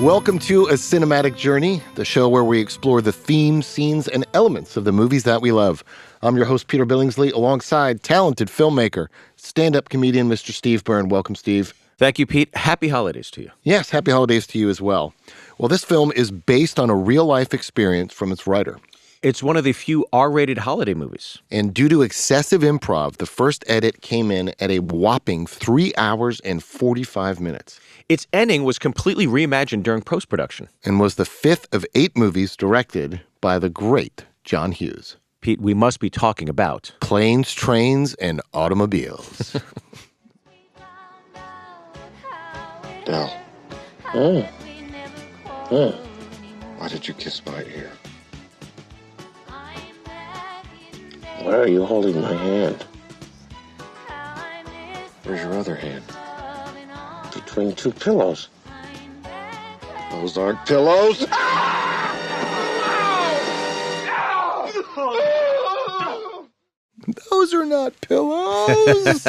Welcome to A Cinematic Journey, the show where we explore the themes, scenes, and elements of the movies that we love. I'm your host, Peter Billingsley, alongside talented filmmaker, stand-up comedian, Mr. Steve Byrne. Welcome, Steve. Thank you, Pete. Happy holidays to you. Yes, happy holidays to you as well. Well, this film is based on a real-life experience from its writer. It's one of the few R-rated holiday movies. And due to excessive improv, the first edit came in at a whopping 3 hours and 45 minutes. Its ending was completely reimagined during post-production. And was the fifth of 8 movies directed by the great John Hughes. Pete, we must be talking about Planes, Trains, and Automobiles. Dell. Why did you kiss my ear? Why are you holding my hand? Where's your other hand? Between 2 pillows. Those aren't pillows. Those are not pillows.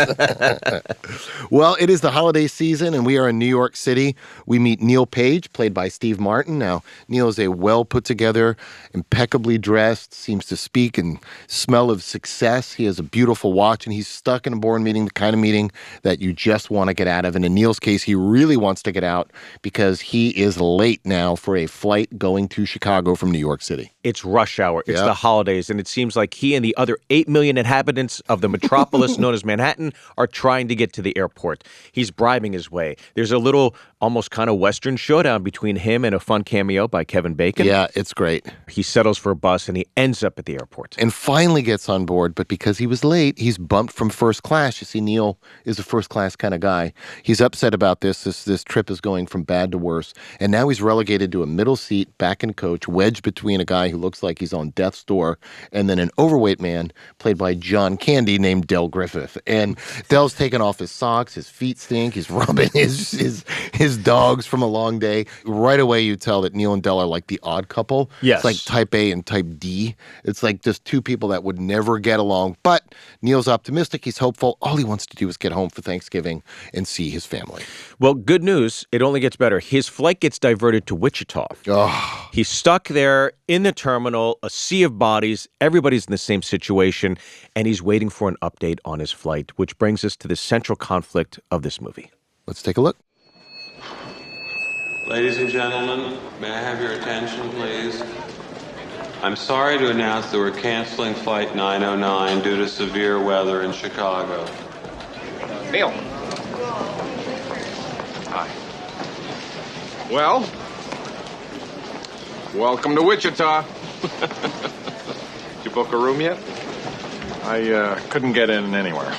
Well, it is the holiday season, and we are in New York City. We meet Neil Page, played by Steve Martin. Now, Neil is a well-put-together, impeccably dressed, seems to speak and smell of success. He has a beautiful watch, and he's stuck in a board meeting, the kind of meeting that you just want to get out of. And in Neil's case, he really wants to get out because he is late now for a flight going to Chicago from New York City. It's rush hour. It's the holidays, and it seems like he and the other 8 million inhabitants of the metropolis known as Manhattan are trying to get to the airport. He's bribing his way. There's a little almost kind of Western showdown between him and a fun cameo by Kevin Bacon. Yeah, it's great. He settles for a bus, and he ends up at the airport. And finally gets on board, but because he was late, he's bumped from first class. You see, Neil is a first class kind of guy. He's upset about this. This trip is going from bad to worse. And now he's relegated to a middle seat, back in coach, wedged between a guy who looks like he's on death's door and then an overweight man played by John Candy named Del Griffith. And Del's taken off his socks, his feet stink, he's rubbing his dogs from a long day. Right away you tell that Neil and Del are like the odd couple. Yes. It's like type A and type D. It's like just two people that would never get along. But Neil's optimistic, he's hopeful. All he wants to do is get home for Thanksgiving and see his family. Well, good news. It only gets better. His flight gets diverted to Wichita. Oh. He's stuck there in the terminal, a sea of bodies. Everybody's in the same situation, and he's waiting for an update on his flight, which brings us to the central conflict of this movie. Let's take a look. Ladies and gentlemen, may I have your attention, please? I'm sorry to announce that we're canceling Flight 909 due to severe weather in Chicago. Neil. Hi. Well, welcome to Wichita. Did you book a room yet? I couldn't get in anywhere.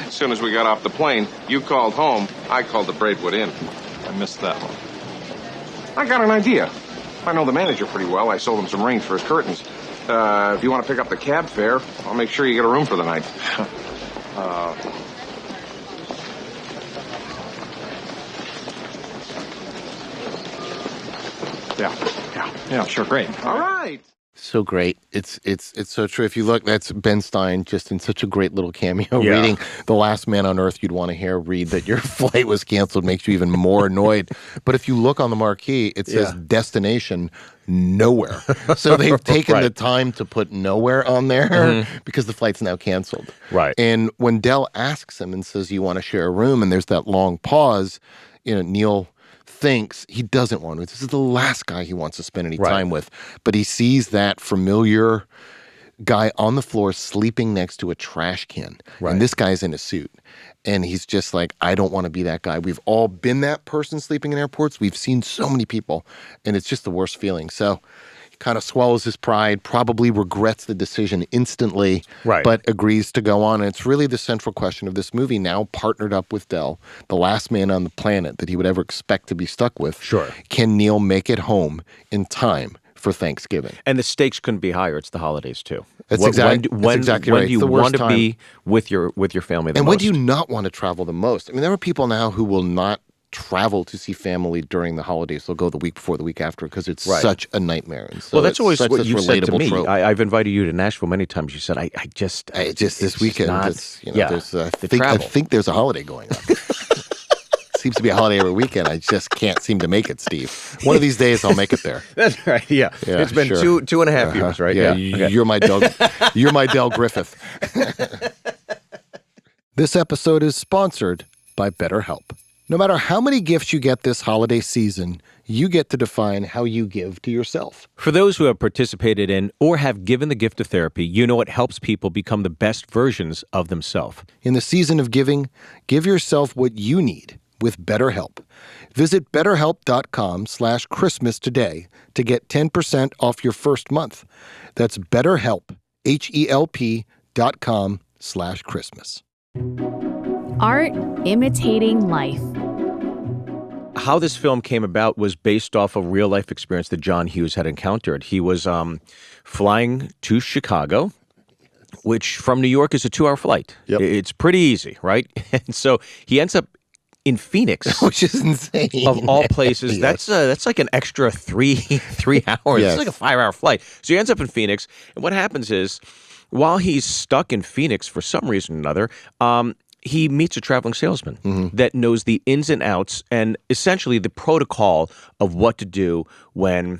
As soon as we got off the plane, you called home. I called the Braidwood Inn. I missed that one. I got an idea. I know the manager pretty well. I sold him some rings for his curtains. If you want to pick up the cab fare, I'll make sure you get a room for the night. Yeah, sure, great. All right. So great. It's so true. If you look, that's Ben Stein just in such a great little cameo reading The Last Man on Earth You'd Want to Hear read that your flight was canceled makes you even more annoyed. But if you look on the marquee, it says destination nowhere. So they've taken the time to put nowhere on there because the flight's now canceled. Right. And when Del asks him and says, you want to share a room? And there's that long pause, Neil thinks he doesn't want to. This is the last guy he wants to spend any time with. But he sees that familiar guy on the floor sleeping next to a trash can. Right. And this guy's in a suit. And he's just like, I don't want to be that guy. We've all been that person sleeping in airports. We've seen so many people. And it's just the worst feeling. So he kind of swallows his pride, probably regrets the decision instantly, but agrees to go on. And it's really the central question of this movie, now partnered up with Del, the last man on the planet that he would ever expect to be stuck with. Sure. Can Neil make it home in time for Thanksgiving? And the stakes couldn't be higher. It's the holidays, too. That's exactly right. When do you want to be with your family the most? And when do you not want to travel the most? I mean, there are people now who will not travel to see family during the holidays. They'll go the week before, the week after, because it's such a nightmare. And so that's always what you said to me. Trope. I've invited you to Nashville many times. You said, I just this weekend. Not, I think there's a holiday going on. seems to be a holiday every weekend. I just can't seem to make it, Steve. One of these days I'll make it there. That's right. Yeah. It's been sure. 2.5 years, right? Yeah. Okay. You're my Del. You're my Del Griffith. This episode is sponsored by BetterHelp. No matter how many gifts you get this holiday season, you get to define how you give to yourself. For those who have participated in or have given the gift of therapy, you know it helps people become the best versions of themselves. In the season of giving, give yourself what you need with BetterHelp. Visit BetterHelp.com/Christmas today to get 10% off your first month. That's BetterHelp, HELP.com/Christmas. Art imitating life. How this film came about was based off a real-life experience that John Hughes had encountered. He was flying to Chicago, which from New York is a 2-hour flight. Yep. It's pretty easy, right? And so he ends up in Phoenix, Which is insane. of all places. Yes. That's like an extra three hours. Yes. It's like a 5-hour flight. So he ends up in Phoenix, and what happens is, while he's stuck in Phoenix for some reason or another, he meets a traveling salesman that knows the ins and outs and essentially the protocol of what to do when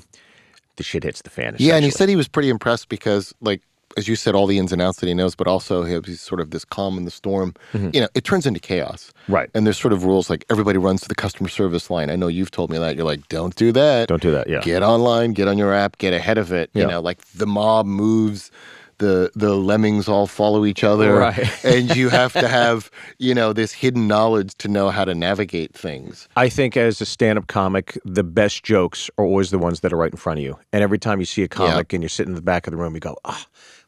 the shit hits the fan. Yeah, and he said he was pretty impressed because, like, as you said, all the ins and outs that he knows, but also he's sort of this calm in the storm. You know, it turns into chaos. Right. And there's sort of rules like everybody runs to the customer service line. I know you've told me that. You're like, don't do that. Don't do that, yeah. Get online, get on your app, get ahead of it. You Yeah. know, like the mob moves. The lemmings all follow each other, Right. and you have to have, you know, this hidden knowledge to know how to navigate things. I think as a stand-up comic, the best jokes are always the ones that are right in front of you. And every time you see a comic and you're sitting in the back of the room, you go,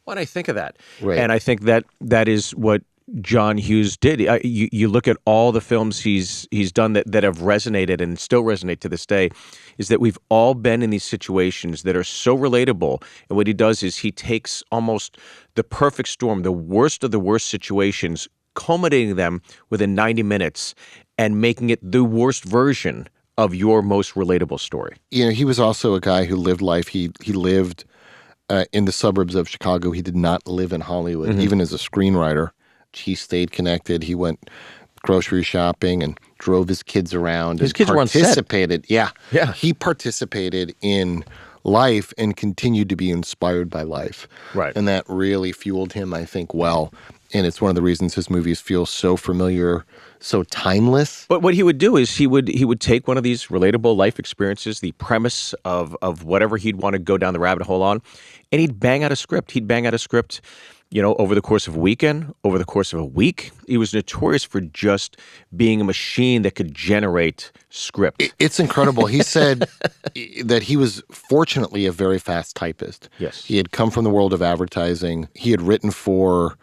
why did I think of that? Right. And I think that is what John Hughes did. You look at all the films he's done that have resonated and still resonate to this day, is that we've all been in these situations that are so relatable. And what he does is he takes almost the perfect storm, the worst of the worst situations, culminating them within 90 minutes and making it the worst version of your most relatable story. You know, he was also a guy who lived life. He lived in the suburbs of Chicago. He did not live in Hollywood, even as a screenwriter. He stayed connected. He went grocery shopping and drove his kids around. His kids were on set. Participated. Yeah. Yeah. He participated in life and continued to be inspired by life. Right. And that really fueled him, I think, well. And it's one of the reasons his movies feel so familiar, so timeless. But what he would do is he would take one of these relatable life experiences, the premise of whatever he'd want to go down the rabbit hole on, and he'd bang out a script. You know, over the course of a weekend, over the course of a week. He was notorious for just being a machine that could generate script. It's incredible. He said that he was fortunately a very fast typist. Yes. He had come from the world of advertising. He had written for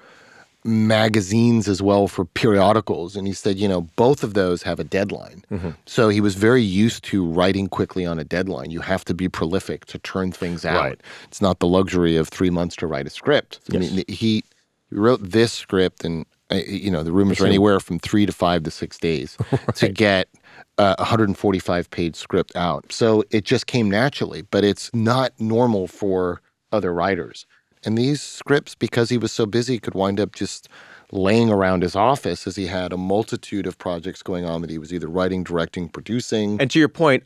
magazines as well, for periodicals. And he said, you know, both of those have a deadline. So he was very used to writing quickly on a deadline. You have to be prolific to turn things out. Right. It's not the luxury of 3 months to write a script. Yes. I mean, he wrote this script and, you know, the rumors are anywhere from 3 to 5 to 6 days to get a 145-page script out. So it just came naturally, but it's not normal for other writers. And these scripts, because he was so busy, could wind up just laying around his office as he had a multitude of projects going on that he was either writing, directing, producing. And to your point,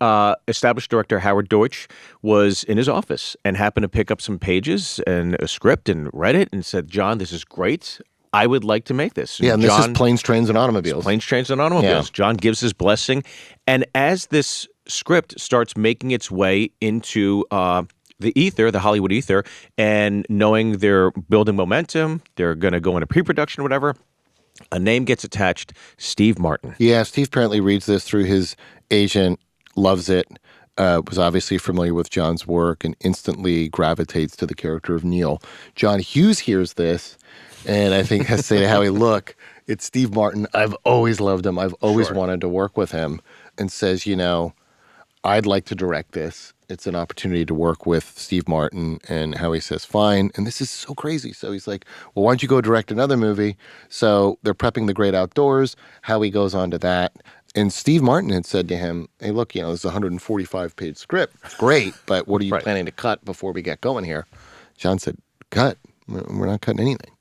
established director Howard Deutsch was in his office and happened to pick up some pages and a script and read it and said, John, this is great. I would like to make this. Yeah, and John, this is Planes, Trains, and Automobiles. Planes, Trains, and Automobiles. Yeah. John gives his blessing. And as this script starts making its way into the ether, the Hollywood ether, and knowing they're building momentum, they're going to go into pre-production or whatever, a name gets attached, Steve Martin. Yeah, Steve apparently reads this through his agent, loves it, was obviously familiar with John's work, and instantly gravitates to the character of Neil. John Hughes hears this, and I think has to say to Howie, look, it's Steve Martin. I've always loved him. I've always wanted to work with him. And says, you know, I'd like to direct this. It's an opportunity to work with Steve Martin. And Howie says, fine. And this is so crazy. So he's like, well, why don't you go direct another movie? So they're prepping The Great Outdoors. Howie goes on to that. And Steve Martin had said to him, hey, look, you know, this is a 145-page script. It's great, but what are you planning to cut before we get going here? John said, cut. We're not cutting anything.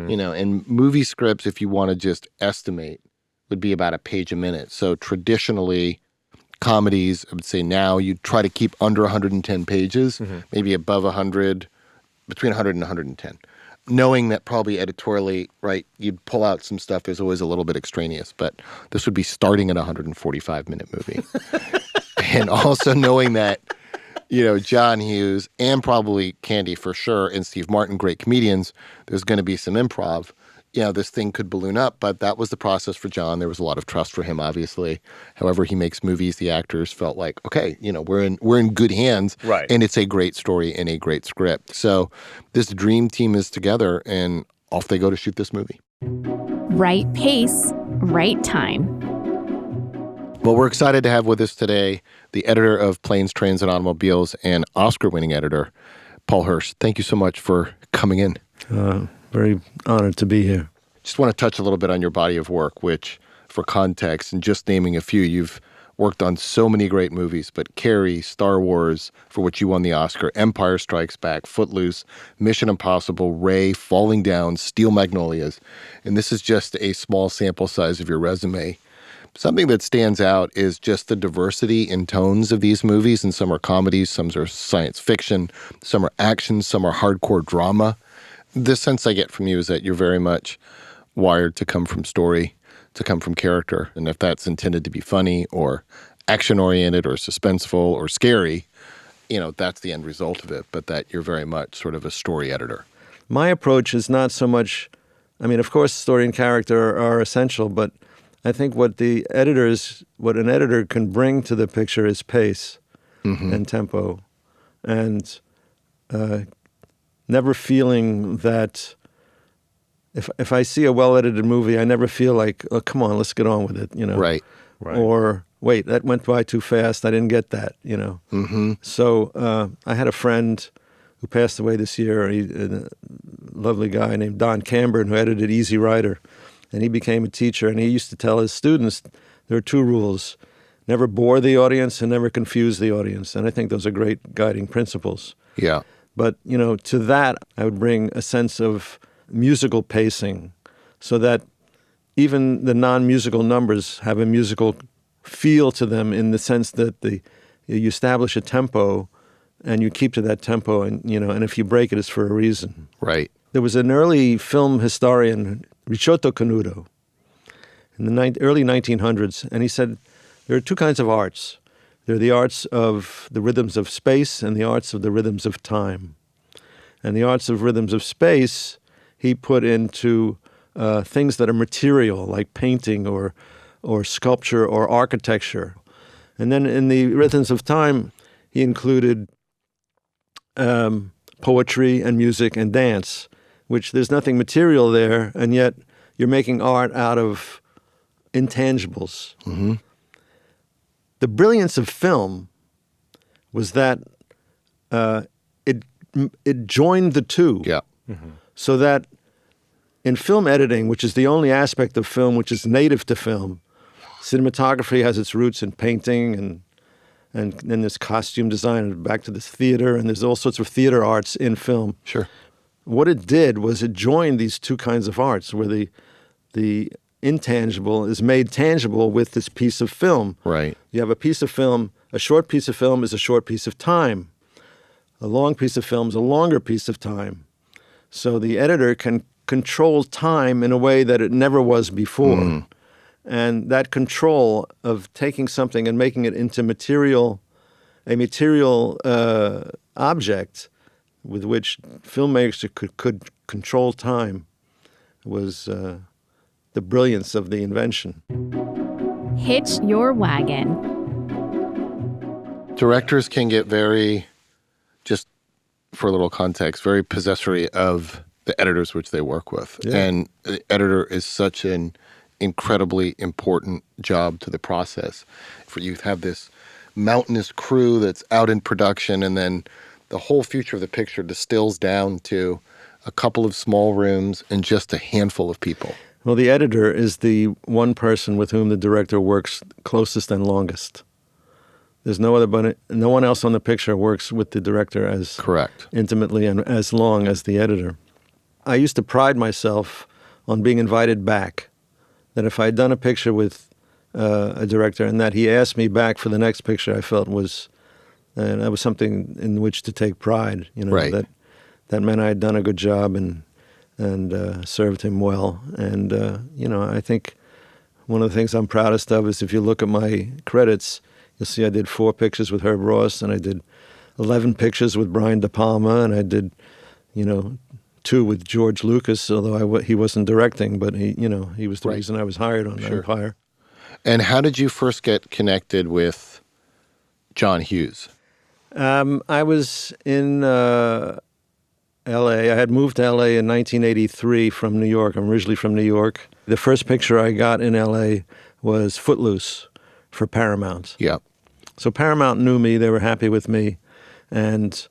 You know, and movie scripts, if you want to just estimate would be about a page a minute. So traditionally, comedies, I would say now, you try to keep under 110 pages, maybe above 100, between 100 and 110. Knowing that probably editorially, right, you'd pull out some stuff, there's always a little bit extraneous, but this would be starting at a 145-minute movie. And also knowing that, John Hughes and probably Candy for sure and Steve Martin, great comedians, there's going to be some improv. This thing could balloon up, but that was the process for John. There was a lot of trust for him, obviously. However he makes movies, the actors felt like, okay, we're in good hands, right? And it's a great story and a great script. So this dream team is together, and off they go to shoot this movie. Right pace, right time. Well, we're excited to have with us today the editor of Planes, Trains, and Automobiles and Oscar-winning editor, Paul Hirsch. Thank you so much for coming in. Very honored to be here. Just want to touch a little bit on your body of work, which, for context, and just naming a few, you've worked on so many great movies, but Carrie, Star Wars, for which you won the Oscar, Empire Strikes Back, Footloose, Mission Impossible, Ray, Falling Down, Steel Magnolias. And this is just a small sample size of your resume. Something that stands out is just the diversity in tones of these movies, and some are comedies, some are science fiction, some are action, some are hardcore drama. The sense I get from you is that you're very much wired to come from story, to come from character. And if that's intended to be funny or action-oriented or suspenseful or scary, that's the end result of it. But that you're very much sort of a story editor. My approach is not so much, of course, story and character are essential, but I think what an editor can bring to the picture is pace and tempo. And never feeling that if I see a well-edited movie, I never feel like, oh, come on, let's get on with it, Right. Or, wait, that went by too fast, I didn't get that, So I had a friend who passed away this year, a lovely guy named Don Camburn, who edited Easy Rider, and he became a teacher, and he used to tell his students, there are two rules: never bore the audience and never confuse the audience. And I think those are great guiding principles. Yeah. But, to that, I would bring a sense of musical pacing so that even the non-musical numbers have a musical feel to them, in the sense that you establish a tempo and you keep to that tempo, and if you break it, it's for a reason. Right. There was an early film historian, Ricciotto Canuto, in the early 1900s, and he said there are two kinds of arts. They're the arts of the rhythms of space and the arts of the rhythms of time. And the arts of rhythms of space he put into things that are material, like painting or sculpture or architecture. And then in the rhythms of time, he included poetry and music and dance, which there's nothing material there, and yet you're making art out of intangibles. Mm-hmm. The brilliance of film was that it joined the two. Yeah. So that in film editing, which is the only aspect of film which is native to film, cinematography has its roots in painting, and then there's costume design, and back to this theater, and there's all sorts of theater arts in film. Sure. What it did was it joined these two kinds of arts, where the intangible is made tangible with this piece of film. Right. You have a piece of film, a short piece of film is a short piece of time. A long piece of film is a longer piece of time. So the editor can control time in a way that it never was before. And that control of taking something and making it into a material object with which filmmakers could control time was the brilliance of the invention. Hitch your wagon. Directors can get very, just for a little context, very possessory of the editors which they work with. Yeah. And the editor is such an incredibly important job to the process. For you to have this mountainous crew that's out in production, and then the whole future of the picture distills down to a couple of small rooms and just a handful of people. Well, the editor is the one person with whom the director works closest and longest. There's no one else on the picture works with the director as Correct. intimately and as long as the editor. I used to pride myself on being invited back that if I had done a picture with a director and that he asked me back for the next picture, I felt that was something in which to take pride. Right. That meant I had done a good job and served him well. And I think one of the things I'm proudest of is if you look at my credits, you'll see I did 4 pictures with Herb Ross, and I did 11 pictures with Brian De Palma, and I did 2 with George Lucas, although he wasn't directing, but he was the reason I was hired on Empire. And how did you first get connected with John Hughes? I was in L.A. I had moved to L.A. in 1983 from New York. I'm originally from New York. The first picture I got in L.A. was Footloose for Paramount. Yeah. So Paramount knew me. They were happy with me. And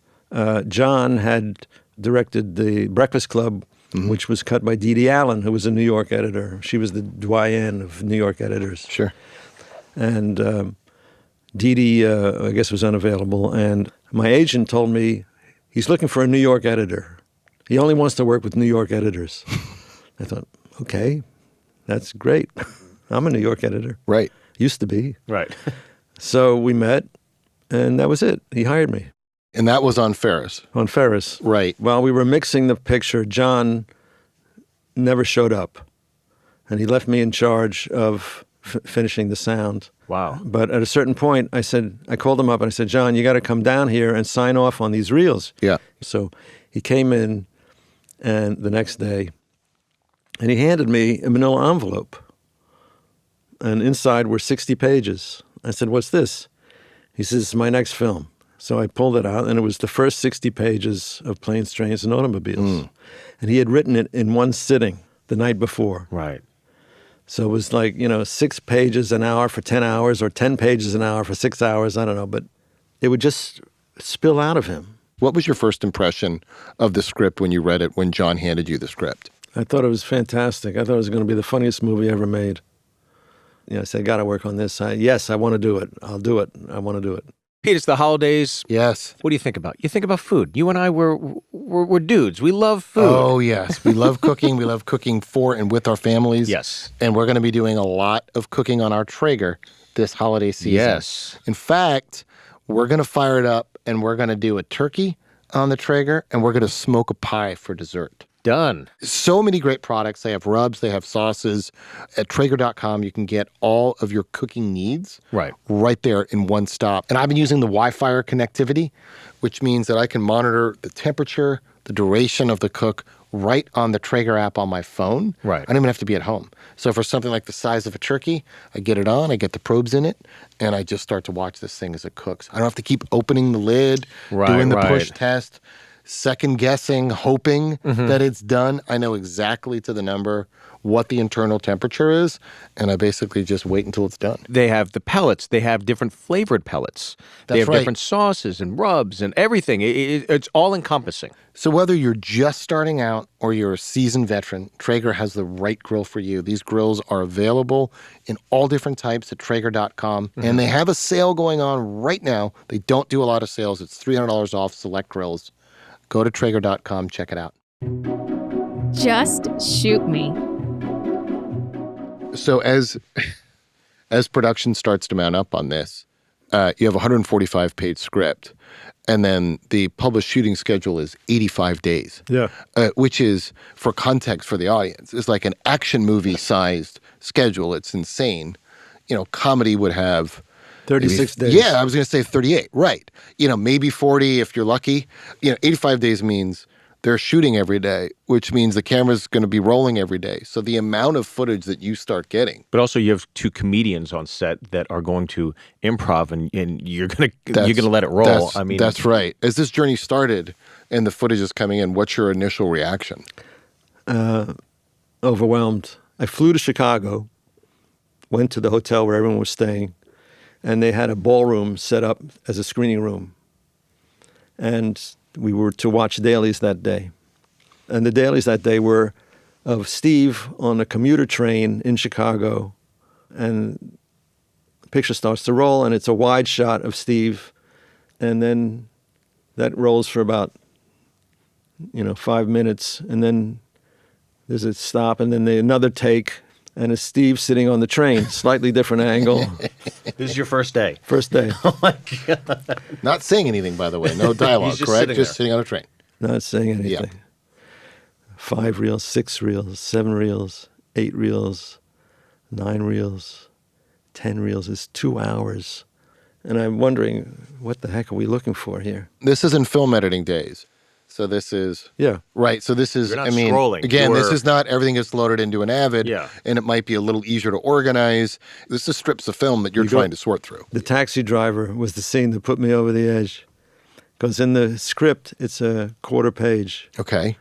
John had directed The Breakfast Club, which was cut by Dee Dee Allen, who was a New York editor. She was the doyenne of New York editors. Sure. And Dee Dee, I guess, was unavailable. And my agent told me, he's looking for a New York editor. He only wants to work with New York editors. I thought, okay, that's great. I'm a New York editor. Right. Used to be. Right. So we met, and that was it. He hired me. And that was on Ferris. On Ferris. Right. While we were mixing the picture, John never showed up. And he left me in charge of finishing the sound. Wow. But at a certain point, I called him up and I said, John, you got to come down here and sign off on these reels. Yeah. So he came in and the next day, and he handed me a manila envelope. And inside were 60 pages. I said, what's this? He says, it's my next film. So I pulled it out, and it was the first 60 pages of Planes, Trains, and Automobiles. And he had written it in one sitting the night before. Right. So it was like, 6 pages an hour for 10 hours or 10 pages an hour for 6 hours. I don't know, but it would just spill out of him. What was your first impression of the script when you read it, when John handed you the script? I thought it was fantastic. I thought it was going to be the funniest movie ever made. I said, got to work on this. Yes, I want to do it. I'll do it. I want to do it. Pete, it's the holidays. Yes. What do you think about? You think about food. You and I, we're dudes. We love food. Oh, yes. We love cooking. We love cooking for and with our families. Yes. And we're going to be doing a lot of cooking on our Traeger this holiday season. Yes. In fact, we're going to fire it up, and we're going to do a turkey on the Traeger, and we're going to smoke a pie for dessert. Done. So many great products. They have rubs, they have sauces. At Traeger.com, you can get all of your cooking needs right there in one stop. And I've been using the Wi-Fi connectivity, which means that I can monitor the temperature, the duration of the cook right on the Traeger app on my phone. Right. I don't even have to be at home. So for something like the size of a turkey, I get it on, I get the probes in it, and I just start to watch this thing as it cooks. I don't have to keep opening the lid, doing the push test, second guessing, hoping that it's done. I know exactly to the number what the internal temperature is, and I basically just wait until it's done. They have the pellets. They have different flavored pellets. They have different sauces and rubs and everything. It's all encompassing. So whether you're just starting out or you're a seasoned veteran, Traeger has the right grill for you. These grills are available in all different types at Traeger.com, and they have a sale going on right now. They don't do a lot of sales. It's $300 off select grills. Go to Traeger.com, check it out. Just shoot me. So as production starts to mount up on this, you have a 145-page script, and then the published shooting schedule is 85 days. Yeah. Which is, for context for the audience, is like an action movie-sized schedule. It's insane. Comedy would have 36 days. Yeah, I was going to say 38. Right. Maybe 40 if you're lucky. 85 days means they're shooting every day, which means the camera's going to be rolling every day. So the amount of footage that you start getting. But also you have 2 comedians on set that are going to improv, and you're going to let it roll. That's right. As this journey started and the footage is coming in, what's your initial reaction? Overwhelmed. I flew to Chicago, went to the hotel where everyone was staying, and they had a ballroom set up as a screening room. And we were to watch dailies that day. And the dailies that day were of Steve on a commuter train in Chicago. And the picture starts to roll, and it's a wide shot of Steve. And then that rolls for about, 5 minutes. And then there's a stop, and then another take. and a Steve sitting on the train, slightly different angle. This is your first day. First day. Oh my God. Not saying anything, by the way. No dialogue, He's just correct? sitting Just there. sitting on a train. Not saying anything. Yeah. 5 reels, 6 reels, 7 reels, 8 reels, 9 reels, 10 reels. It's 2 hours. And I'm wondering, what the heck are we looking for here? This is in film editing days. So this is... Yeah. Right. So this is, You're not I mean, scrolling. again, this You're- is not everything gets loaded into an Avid, Yeah. and it might be a little easier to organize. This is strips of film that you're You go- trying to sort through. The taxi driver was the scene that put me over the edge. Because in the script, it's a quarter page. Okay.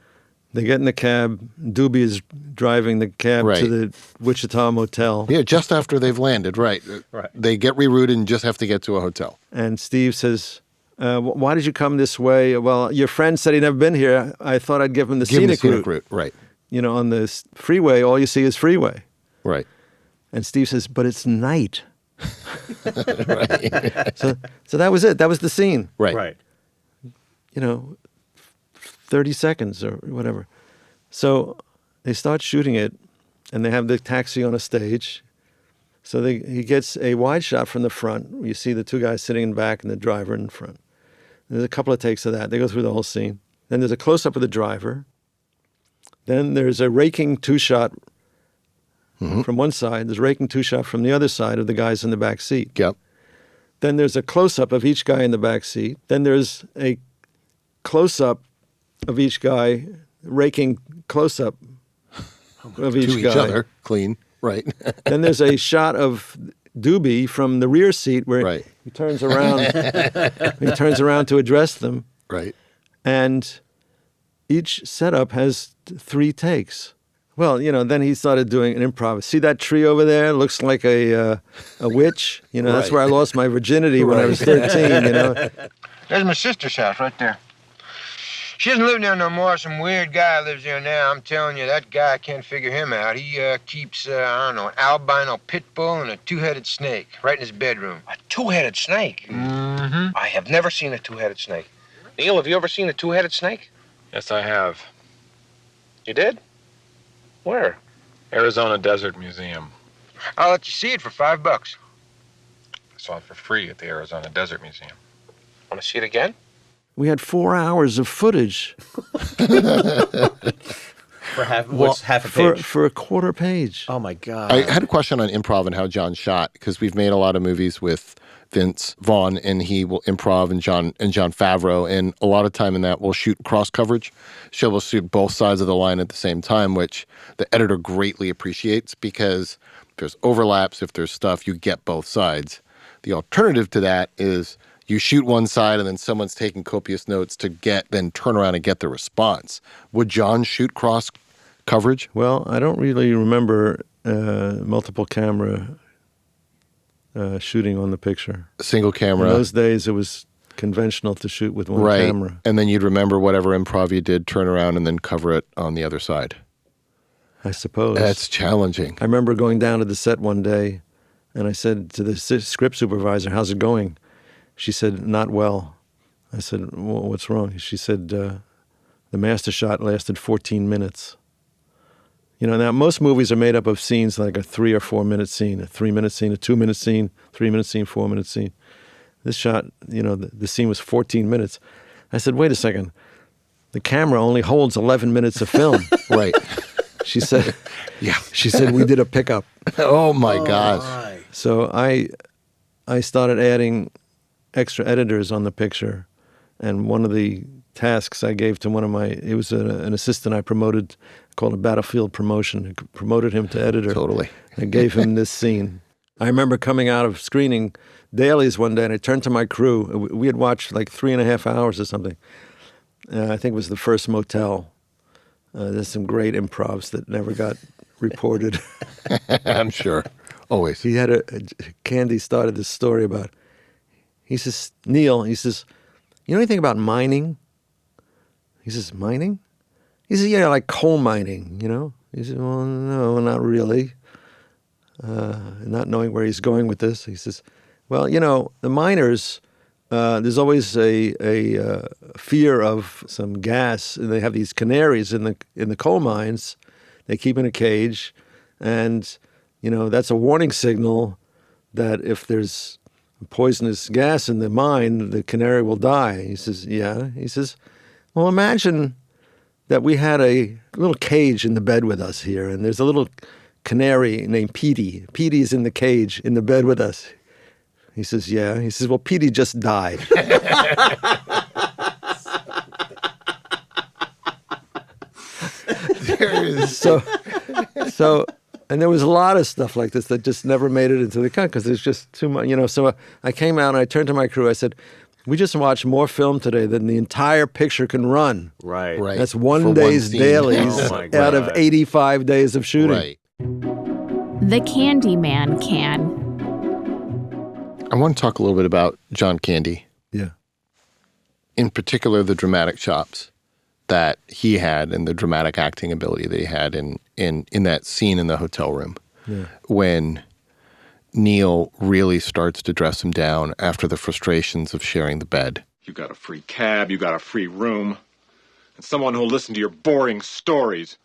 They get in the cab. Doobie is driving the cab Right. to the Wichita motel. Yeah, just after they've landed, right. Right. They get rerouted and just have to get to a hotel. And Steve says, why did you come this way? Well, your friend said he'd never been here. I thought I'd give him the Give them the scenic route. Right. You know, on the freeway, all you see is freeway. Right. And Steve says, but it's night. Right. So that was it. That was the scene. Right. Right. You know, 30 seconds or whatever. So they start shooting it, and they have the taxi on a stage. So he gets a wide shot from the front. You see the 2 guys sitting in back and the driver in front. There's a couple of takes of that. They go through the whole scene. Then there's a close-up of the driver. Then there's a raking 2-shot from one side. There's a raking 2-shot from the other side of the guys in the back seat. Yep. Then there's a close-up of each guy in the back seat. Then there's a close-up of each guy, raking close-up of each To each guy. other. Clean. Right. Then there's a shot of Doobie from the rear seat where Right. he turns around. He turns around to address them, Right. and each setup has 3 takes. Well, you know, then he started doing an improv. See that tree over there? Looks like a witch. You know, that's Right. where I lost my virginity when I was 13. You know. There's my sister's house right there. She doesn't live there no more. Some weird guy lives there now. I'm telling you, that guy, I can't figure him out. He keeps, I don't know, an albino pit bull and a 2-headed snake right in his bedroom. A 2-headed snake? Mm-hmm. I have never seen a 2-headed snake. Neil, have you ever seen a 2-headed snake? Yes, I have. You did? Where? Arizona Desert Museum. I'll let you see it for $5. I saw it for free at the Arizona Desert Museum. Want to see it again? We had 4 hours of footage For half, what's half a page? for a quarter page. Oh my God. I had a question on improv and how John shot, because we've made a lot of movies with Vince Vaughn, and he will improv, and John Favreau, and a lot of time in that we'll shoot cross coverage. So we'll shoot both sides of the line at the same time, which the editor greatly appreciates, because if there's overlaps, if there's stuff, you get both sides. The alternative to that is you shoot one side and then someone's taking copious notes to then turn around and get the response. Would John shoot cross coverage? Well, I don't really remember multiple camera shooting on the picture. Single camera. In those days, it was conventional to shoot with one Right. camera. And then you'd remember whatever improv you did, turn around and then cover it on the other side. I suppose. That's challenging. I remember going down to the set one day, and I said to the script supervisor, "How's it going?" She said, "Not well." I said, well, "What's wrong?" She said, "The master shot lasted 14 minutes." You know, now most movies are made up of scenes like a 3 or 4 minute scene, a 3-minute scene, a 2-minute scene, 3-minute scene, 4-minute scene. This shot, you know, the scene was 14 minutes. I said, "Wait a second. The camera only holds 11 minutes of film." Right. She said, Yeah. she said, "We did a pickup." Oh my gosh. So I started adding extra editors on the picture, and one of the tasks I gave to it was an assistant I promoted, called a battlefield promotion. I promoted him to editor. Totally. I gave him this scene. I remember coming out of screening dailies one day, and I turned to my crew. We had watched like 3.5 hours or something. I think it was the first motel. There's some great improvs that never got reported. I'm sure. Always. He had Candy started this story about, he says, "Neil," he says, "you know anything about mining?" He says, "Mining?" He says, "Yeah, like coal mining, you know?" He said, "Well, no, not really." Not knowing where he's going with this, he says, "Well, you know, the miners, there's always a fear of some gas. They have these canaries in the coal mines. They keep in a cage, And, that's a warning signal that if there's poisonous gas in the mine, the canary will die. He says, yeah. He says, well, imagine that we had a little cage in the bed with us here, and there's a little canary named Petey. Petey's in the cage in the bed with us. He says, yeah. He says, well, Petey just died. There is. So, and there was a lot of stuff like this that just never made it into the cut because there's just too much, So I came out and I turned to my crew. I said, we just watched more film today than the entire picture can run. Right. That's one day's dailies out of 85 days of shooting. Right. The Candyman can. I want to talk a little bit about John Candy. Yeah. In particular, the dramatic chops that he had and the dramatic acting ability that he had in that scene in the hotel room. Yeah. When Neil really starts to dress him down after the frustrations of sharing the bed. You got a free cab, you got a free room, and someone who'll listen to your boring stories.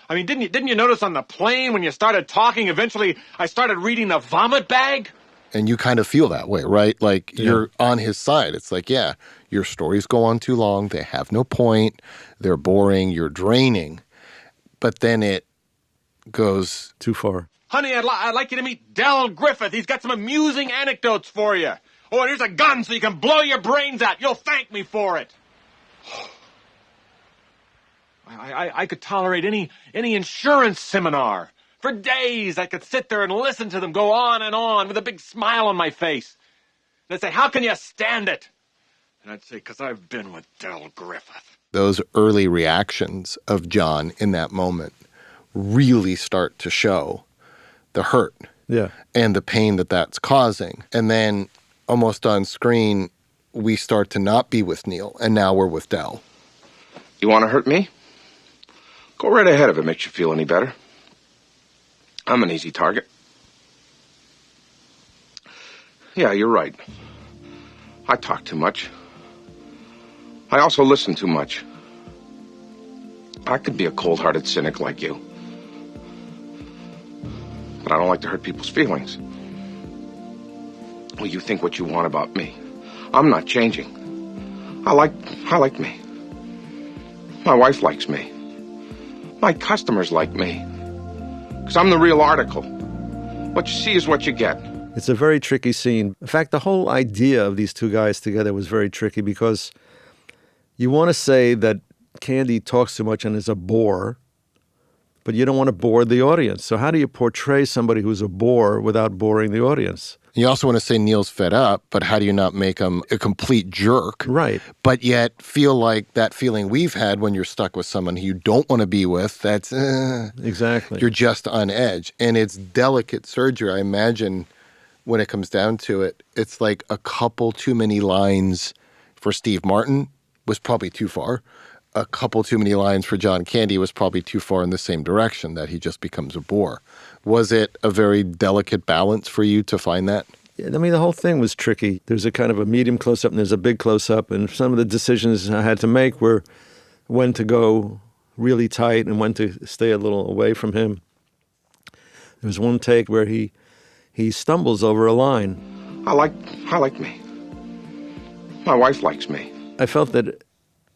I mean, didn't you notice on the plane when you started talking, eventually I started reading the vomit bag? And you kind of feel that way, right? Like you're on his side. It's like, yeah, your stories go on too long. They have no point. They're boring. You're draining. But then it goes too far. Honey, I'd like you to meet Del Griffith. He's got some amusing anecdotes for you. Oh, and here's a gun so you can blow your brains out. You'll thank me for it. I could tolerate any insurance seminar. For days, I could sit there and listen to them go on and on with a big smile on my face. They'd say, how can you stand it? And I'd say, because I've been with Del Griffith. Those early reactions of John in that moment really start to show the hurt and the pain that that's causing. And then almost on screen, we start to not be with Neil, and now we're with Del. You want to hurt me? Go right ahead if it makes you feel any better. I'm an easy target. Yeah, you're right. I talk too much. I also listen too much. I could be a cold-hearted cynic like you. But I don't like to hurt people's feelings. Well, you think what you want about me. I'm not changing. I like me. My wife likes me. My customers like me. Because I'm the real article. What you see is what you get. It's a very tricky scene. In fact, the whole idea of these two guys together was very tricky because you want to say that Candy talks too much and is a bore, but you don't want to bore the audience. So how do you portray somebody who's a bore without boring the audience? You also want to say Neil's fed up, but how do you not make him a complete jerk? Right. But yet feel like that feeling we've had when you're stuck with someone who you don't want to be with, that's... exactly. You're just on edge. And it's delicate surgery. I imagine when it comes down to it, it's like a couple too many lines for Steve Martin was probably too far. A couple too many lines for John Candy was probably too far in the same direction, that he just becomes a bore. Was it a very delicate balance for you to find that? Yeah, I mean, the whole thing was tricky. There's a kind of a medium close-up and there's a big close-up, and some of the decisions I had to make were when to go really tight and when to stay a little away from him. There was one take where he stumbles over a line. I like me. My wife likes me. I felt that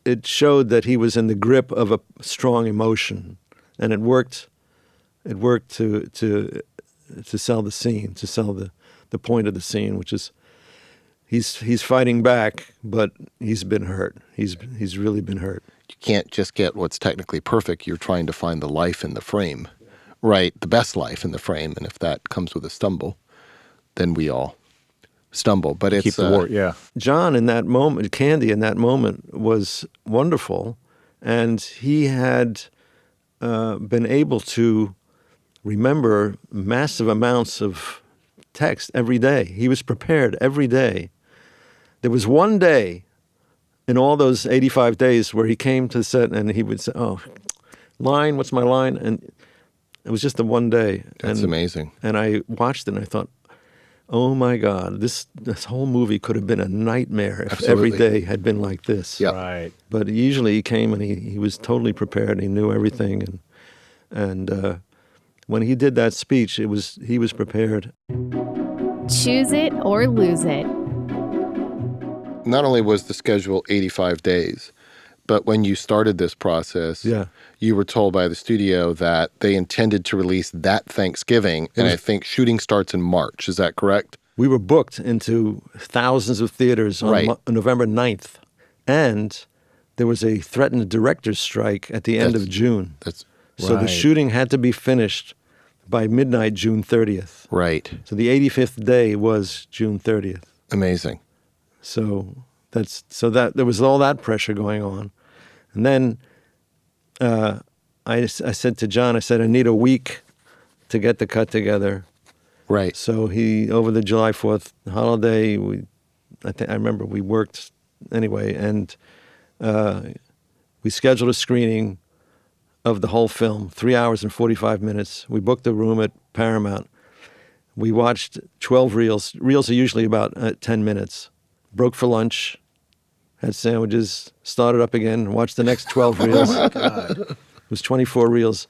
it showed that he was in the grip of a strong emotion, and it worked. It worked to sell the scene, to sell the point of the scene, which is he's fighting back, but he's been hurt. He's really been hurt. You can't just get what's technically perfect. You're trying to find the life in the frame, right? The best life in the frame, and if that comes with a stumble, then we all stumble. But it's keep the war, yeah. John in that moment, Candy in that moment was wonderful, and he had been able to remember massive amounts of text every day. He was prepared every day. There was one day in all those 85 days where he came to the set and he would say, oh, line, what's my line? And it was just the one day. That's amazing. And I watched it and I thought, oh my God, this whole movie could have been a nightmare if every day had been like this. Yeah. Right. But usually he came and he was totally prepared. He knew everything. And when he did that speech, he was prepared. Choose it or lose it. Not only was the schedule 85 days, but when you started this process, you were told by the studio that they intended to release that Thanksgiving, and I think shooting starts in March. Is that correct? We were booked into thousands of theaters on November 9th, and there was a threatened director's strike at the end of June. So the shooting had to be finished by midnight, June 30th. Right. So the 85th day was June 30th. Amazing. So that there was all that pressure going on. And then I said to John, I said, I need a week to get the cut together. Right. So over the July 4th holiday, I remember we worked anyway, and we scheduled a screening of the whole film, 3 hours and 45 minutes. We booked a room at Paramount. We watched 12 reels. Reels are usually about 10 minutes. Broke for lunch, had sandwiches, started up again, watched the next 12 reels. Oh, my God. It was 24 reels.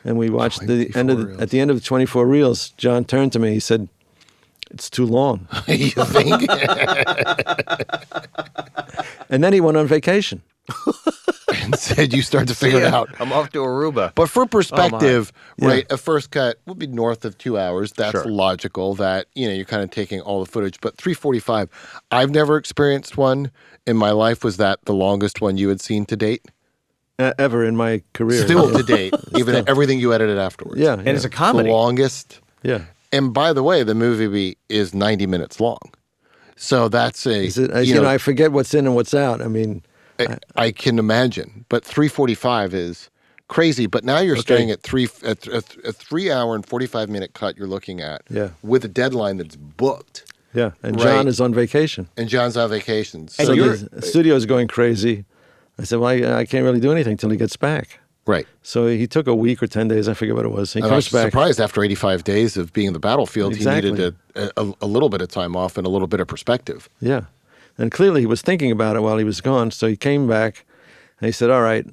And we watched at the end of the 24 reels, John turned to me, he said, "It's too long." You think? And then he went on vacation. And said, you start to figure it out. I'm off to Aruba. But for perspective, right, a first cut will be north of 2 hours. That's logical that, you're kind of taking all the footage. But 3:45, I've never experienced one in my life. Was that the longest one you had seen to date? Ever in my career. Still to date, even everything you edited afterwards. Yeah. And it's a comedy. The longest. Yeah. And by the way, the movie is 90 minutes long. So that's I forget what's in and what's out. I mean, I can imagine, but 3:45 is crazy. But now you're staying at a 3 hour and 45-minute cut. You're looking at with a deadline that's booked. Yeah, and John is on vacation. And John's on vacation. So the studio's going crazy. I said, well, I can't really do anything till he gets back. Right. So he took a week or 10 days. I forget what it was. He comes I was back. surprised after 85 days of being in the battlefield, he needed a little bit of time off and a little bit of perspective. Yeah. And clearly he was thinking about it while he was gone. So he came back and he said, all right,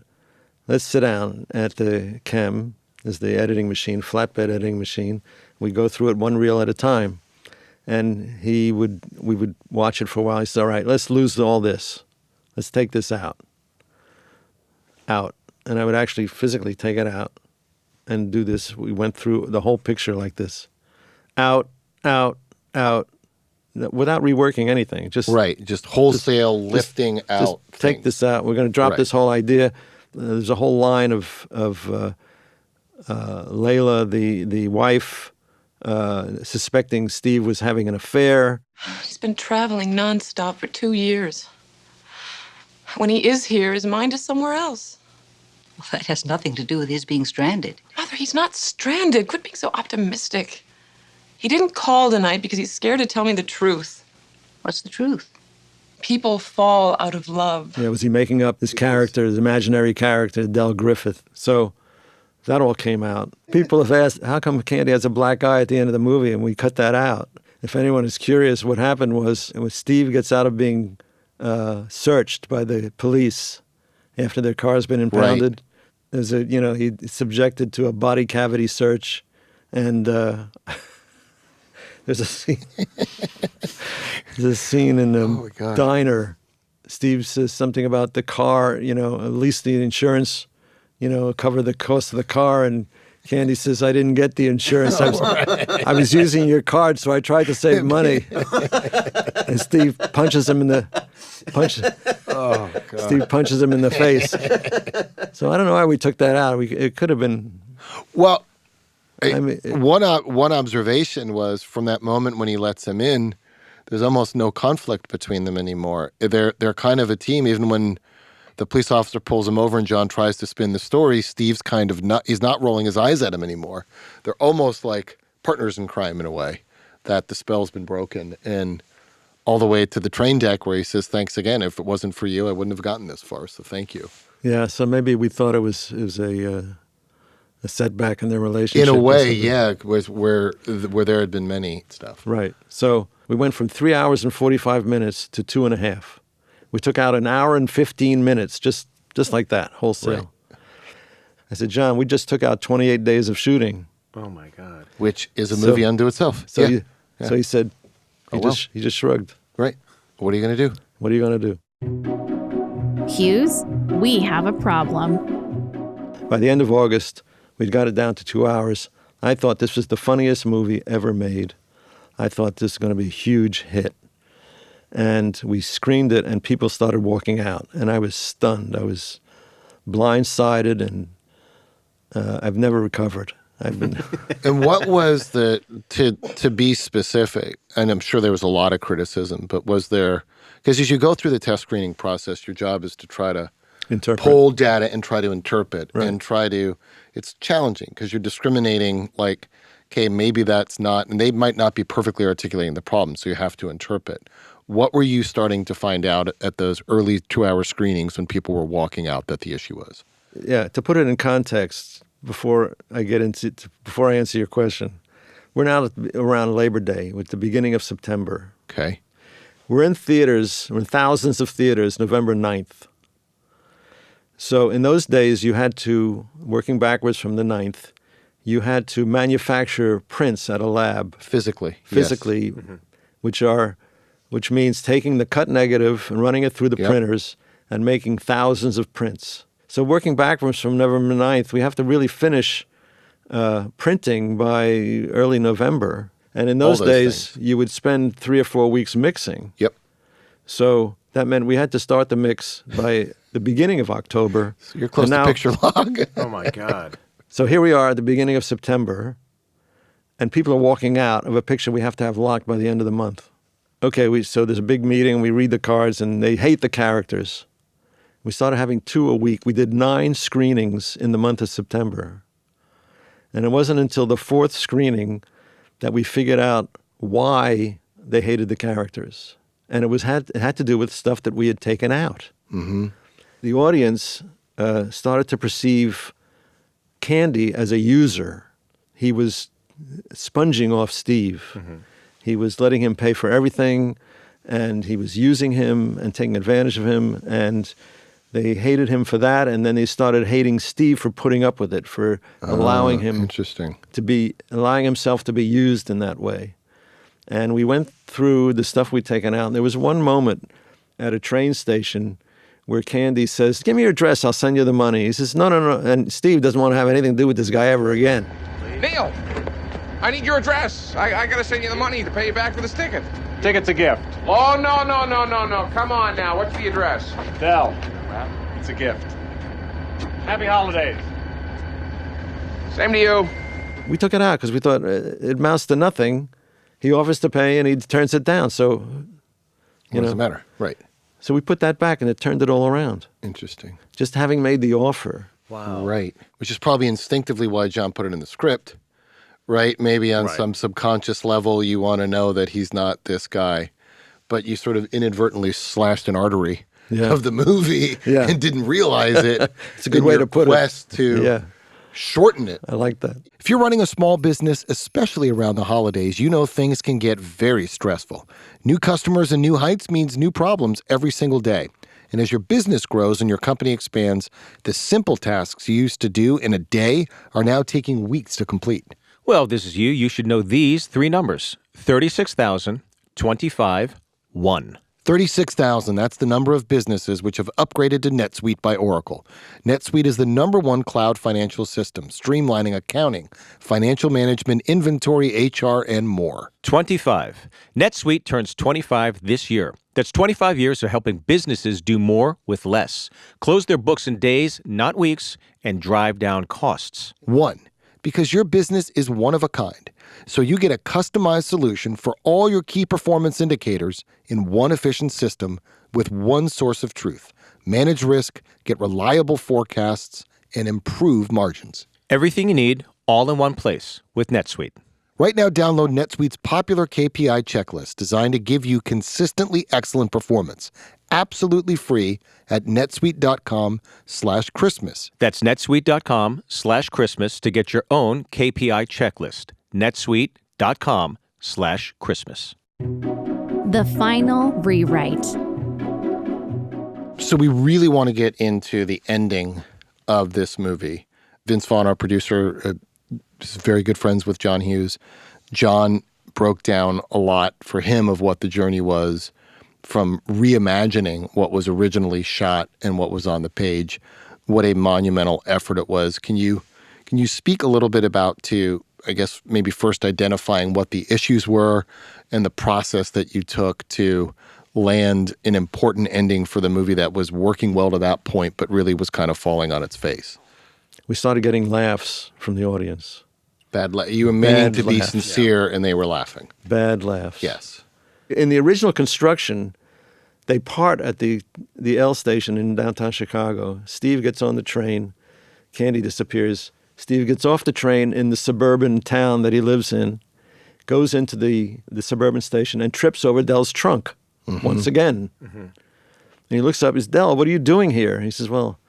let's sit down at the chem. There's the editing machine, flatbed editing machine. We go through it one reel at a time. And we would watch it for a while. He said, all right, let's lose all this. Let's take this out. And I would actually physically take it out and do this. We went through the whole picture like this. Out, without reworking anything. Just wholesale lifting out. Just take this out. We're going to drop this whole idea. There's a whole line of Layla, the wife, suspecting Steve was having an affair. He's been traveling nonstop for 2 years. When he is here, his mind is somewhere else. Well, that has nothing to do with his being stranded. Mother, he's not stranded. Quit being so optimistic. He didn't call tonight because he's scared to tell me the truth. What's the truth? People fall out of love. Yeah, was he making up this character, his imaginary character, Del Griffith? So that all came out. People have asked, how come Candy has a black eye at the end of the movie? And we cut that out. If anyone is curious, what happened was when Steve gets out of being searched by the police after their car's been impounded, there's he's subjected to a body cavity search, and there's a scene. There's a scene in the diner. Steve says something about the car, at least the insurance, cover the cost of the car, and Candy says, I didn't get the insurance. I was using your card, so I tried to save money. And Steve punches him in the Steve punches him in the face. So I don't know why we took that out. It could have been. Well, one observation was from that moment when he lets him in, there's almost no conflict between them anymore. They're kind of a team, even when the police officer pulls him over and John tries to spin the story, Steve's kind of he's not rolling his eyes at him anymore. They're almost like partners in crime in a way, that the spell's been broken. And all the way to the train deck where he says, thanks again. If it wasn't for you, I wouldn't have gotten this far. So thank you. Yeah. So maybe we thought it was a setback in their relationship. In a way, yeah, where there had been many stuff. Right. So we went from 3 hours and 45 minutes to 2.5. We took out 1 hour and 15 minutes, just like that, wholesale. Right. I said, John, we just took out 28 days of shooting. Oh, my God. Which is a movie unto itself. So, so he said, he just shrugged. Right. What are you going to do? What are you going to do? Hughes, we have a problem. By the end of August, we'd got it down to 2 hours. I thought this was the funniest movie ever made. I thought this was going to be a huge hit. And we screened it, and people started walking out. And I was stunned. I was blindsided, and I've never recovered. I've been. And what was to be specific, and I'm sure there was a lot of criticism, but was there, because as you go through the test screening process, your job is to try to pull data and try to interpret and it's challenging because you're discriminating like, okay, maybe that's not, and they might not be perfectly articulating the problem, so you have to interpret. What were you starting to find out at those early 2-hour screenings when people were walking out that the issue was? Yeah, to put it in context, before I answer your question, we're now around Labor Day, with the beginning of September. Okay. We're in thousands of theaters, November 9th. So in those days, you had to, working backwards from the 9th, you had to manufacture prints at a lab. Physically, yes. Which means taking the cut negative and running it through the printers and making thousands of prints. So working backwards from November 9th, we have to really finish printing by early November. And in those days, you would spend 3 or 4 weeks mixing. Yep. So that meant we had to start the mix by the beginning of October. So you're close to picture log. Oh, my God. So here we are at the beginning of September, and people are walking out of a picture we have to have locked by the end of the month. Okay, so there's a big meeting, we read the cards, and they hate the characters. We started having 2 a week. We did 9 screenings in the month of September. And it wasn't until the 4th screening that we figured out why they hated the characters. And it had to do with stuff that we had taken out. Mm-hmm. The audience started to perceive Candy as a user. He was sponging off Steve. Mm-hmm. He was letting him pay for everything, and he was using him and taking advantage of him, and they hated him for that, and then they started hating Steve for putting up with it, for allowing himself to be used in that way. And we went through the stuff we'd taken out, and there was one moment at a train station where Candy says, "Give me your address, I'll send you the money." He says, no. And Steve doesn't want to have anything to do with this guy ever again. Neil, I need your address. I got to send you the money to pay you back for this ticket. Ticket's a gift. Oh, no. Come on now. What's the address? Dell. Well, it's a gift. Happy holidays. Same to you. We took it out because we thought it amounts to nothing. He offers to pay and he turns it down. So, what does it matter? Right. So we put that back and it turned it all around. Interesting. Just having made the offer. Wow. Right. Which is probably instinctively why John put it in the script. Right? Maybe on some subconscious level, you want to know that he's not this guy. But you sort of inadvertently slashed an artery of the movie and didn't realize it. It's a good way to put it. Quest to shorten it. I like that. If you're running a small business, especially around the holidays, you know things can get very stressful. New customers and new heights means new problems every single day. And as your business grows and your company expands, the simple tasks you used to do in a day are now taking weeks to complete. Well, this is you. You should know these 3 numbers: 36,000, 25, 1. 36,000, that's the number of businesses which have upgraded to NetSuite by Oracle. NetSuite is the #1 cloud financial system, streamlining accounting, financial management, inventory, HR, and more. 25. NetSuite turns 25 this year. That's 25 years of helping businesses do more with less. Close their books in days, not weeks, and drive down costs. 1. Because your business is one of a kind. So you get a customized solution for all your key performance indicators in one efficient system with one source of truth. Manage risk, get reliable forecasts, and improve margins. Everything you need, all in one place with NetSuite. Right now, download NetSuite's popular KPI checklist designed to give you consistently excellent performance. Absolutely free at netsuite.com/Christmas. That's netsuite.com/Christmas to get your own KPI checklist. netsuite.com/Christmas. The final rewrite. So we really want to get into the ending of this movie. Vince Vaughn, our producer, is very good friends with John Hughes. John broke down a lot for him of what the journey was from reimagining what was originally shot and what was on the page. What a monumental effort it was. Can you speak a little bit about, to, I guess, maybe first identifying what the issues were and the process that you took to land an important ending for the movie that was working well to that point, but really was kind of falling on its face? We started getting laughs from the audience. You were meaning to be laughs. sincere, and they were laughing. Bad laughs. Yes. In the original construction, they part at the L station in downtown Chicago. Steve gets on the train. Candy disappears. Steve gets off the train in the suburban town that he lives in, goes into the suburban station, and trips over Dell's trunk once again. And he looks up, "Is Dell, what are you doing here?" He says, "Well,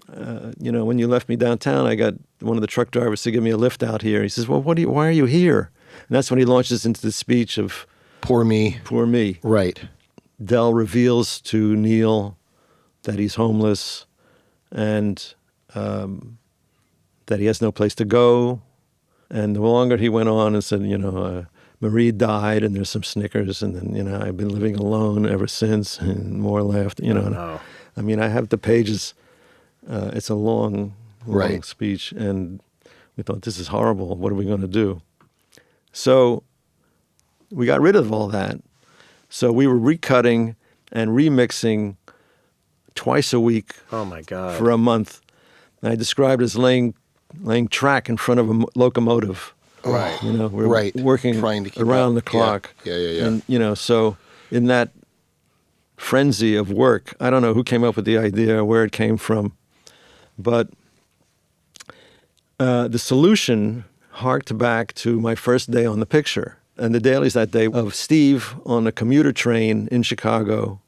when you left me downtown, I got one of the truck drivers to give me a lift out here." He says, "Well, why are you here?" And that's when he launches into the speech of Poor me. Poor me. Right. Dell reveals to Neil that he's homeless and that he has no place to go. And the longer he went on and said, Marie died and there's some snickers, and then, I've been living alone ever since, and more laughter, No. I mean, I have the pages. It's a long Right. speech, and we thought, this is horrible. What are we going to do? So we got rid of all that. So we were recutting and remixing twice a week. Oh my God. For a month. And I described it as laying track in front of a locomotive. Right. We're Right. working Trying to keep around up. the clock. Yeah. And, so in that frenzy of work, I don't know who came up with the idea, where it came from, but the solution harked back to my first day on the picture. And the dailies that day of Steve on a commuter train in Chicago.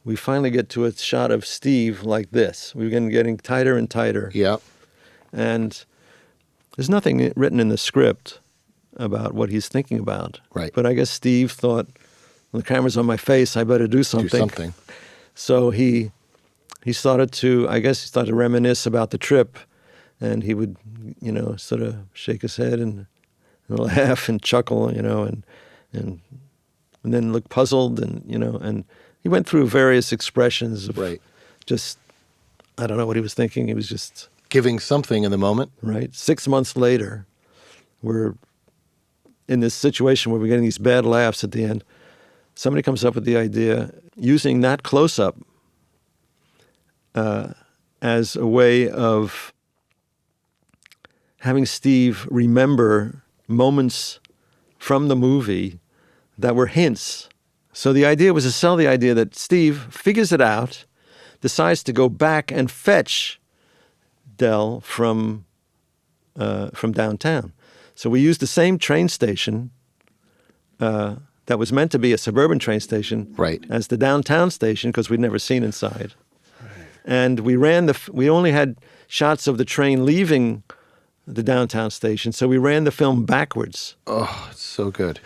We finally get to a shot of Steve like this. We've been getting tighter and tighter. Yeah. And there's nothing written in the script about what he's thinking about. Right. But I guess Steve thought, well, the camera's on my face, I better do something. Do something. So he started to reminisce about the trip, and he would, sort of shake his head and laugh and chuckle, and then look puzzled, and he went through various expressions of just, I don't know what he was thinking. He was just giving something in the moment. Right. 6 months later, we're in this situation where we're getting these bad laughs at the end. Somebody comes up with the idea, using that close-up as a way of having Steve remember moments from the movie that were hints. So the idea was to sell the idea that Steve figures it out, decides to go back and fetch Dell from downtown. So we used the same train station that was meant to be a suburban train station as the downtown station, because we'd never seen inside. Right. And we only had shots of the train leaving the downtown station, so we ran the film backwards. Oh, it's so good.